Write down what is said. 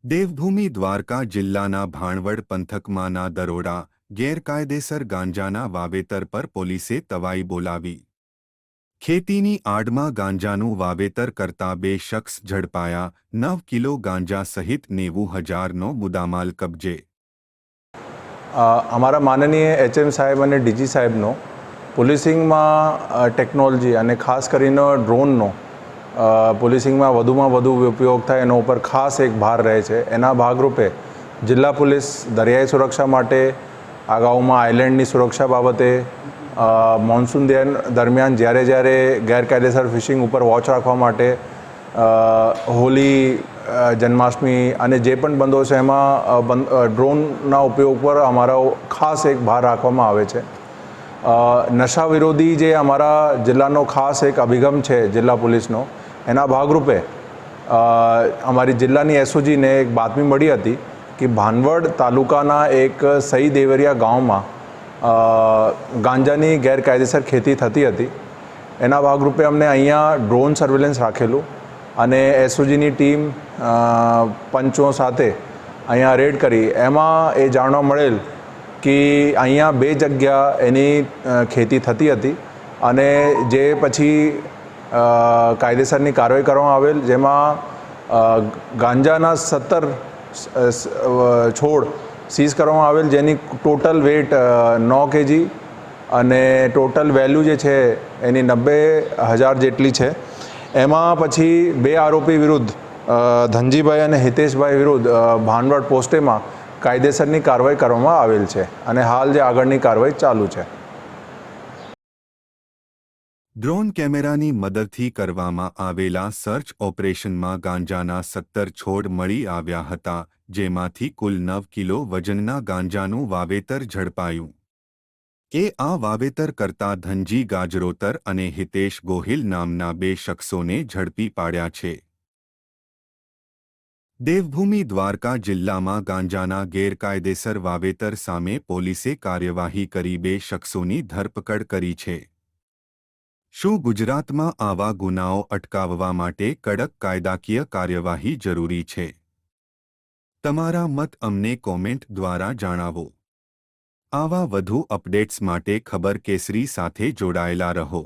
દેવભૂમિ દ્વારકા જિલ્લાના ભાણવડ પંથકમાંના દરોડા ગેરકાયદેસર ગાંજાના વાવેતર પર પોલીસે તવાઈ બોલાવી। ખેતીની આડમાં ગાંજાનું વાવેતર કરતા 2 શખ્સ ઝડપાયા। 9 કિલો ગાંજા સહિત 90,000નો મુદ્દામાલ કબજે। અમારા માનનીય એચએમ સાહેબ અને ડીજી સાહેબનો પોલીસિંગમાં ટેકનોલોજી અને ખાસ કરીને ડ્રોનનો પોલીસિંગમાં વધુમાં વધુ ઉપયોગ થાય એના ઉપર ખાસ એક ભાર રહે છે। એના ભાગરૂપે જિલ્લા પોલીસ દરિયાઈ સુરક્ષા માટે અગાઉમાં આઇલેન્ડની સુરક્ષા બાબતે મોન્સૂન દરમિયાન જ્યારે ગેરકાયદેસર ફિશિંગ ઉપર વોચ રાખવા માટે હોલી જન્માષ્ટમી અને જે પણ બંદો છે એમાં ડ્રોનના ઉપયોગ પર અમારો ખાસ એક ભાર રાખવામાં આવે છે। નશા વિરોધી જે અમારા જિલ્લાનો ખાસ એક અભિગમ છે જિલ્લા પોલીસનો, એના ભાગરૂપે અમારી જિલ્લાની એસઓજીને એક બાતમી મળી હતી કે ભાનવડ તાલુકાના એક સઈ દેવરિયા ગામમાં ગાંજાની ગેરકાયદેસર ખેતી થતી હતી। એના ભાગરૂપે અમને અહીંયા ડ્રોન સર્વેલન્સ રાખેલું અને એસઓજીની ટીમ પંચો સાથે અહીંયા રેડ કરી। એમાં એ જાણવા મળેલ કે અહીંયા 2 જગ્યા એની ખેતી થતી હતી અને જે પછી કાયદેસરની કાર્યવાહી કરવામાં આવેલ, જેમાં ગાંજાના 17 છોડ સીઝ કરવામાં આવેલ, જેની ટોટલ વેટ 9 kg અને ટોટલ વેલ્યુ જે છે એની 90,000 જેટલી છે। એમાં પછી 2 આરોપી વિરુદ્ધ ધનજીભાઈ અને હિતેશભાઈ વિરુદ્ધ ભાનવડ પોસ્ટેમાં કાયદેસરની કાર્યવાહી કરવામાં આવેલ છે અને હાલ જે આગળની કાર્યવાહી ચાલુ છે। ડ્રોન કેમેરાની મદદથી કરવામાં આવેલા સર્ચ ઓપરેશનમાં ગાંજાના 17 છોડ મળી આવ્યા હતા, જેમાંથી કુલ 9 કિલો વજનના ગાંજાનું વાવેતર ઝડપાયું। આ વાવેતર કરતા ધનજી ગાજરોતર અને હિતેશ ગોહિલ નામના 2 શખ્સોને ઝડપી પાડ્યા છે। દેવભૂમિ દ્વારકા જિલ્લામાં ગાંજાના ગેરકાયદેસર વાવેતર સામે પોલીસે કાર્યવાહી કરી 2 શખ્સોની ધરપકડ કરી છે। શું ગુજરાતમાં આવા ગુનાઓ અટકાવવા માટે કડક કાયદાકીય કાર્યવાહી જરૂરી છે? તમારા મત અમને કોમેન્ટ દ્વારા જણાવો। આવા વધુ અપડેટ્સ માટે ખબર કેસરી સાથે જોડાયેલા રહો।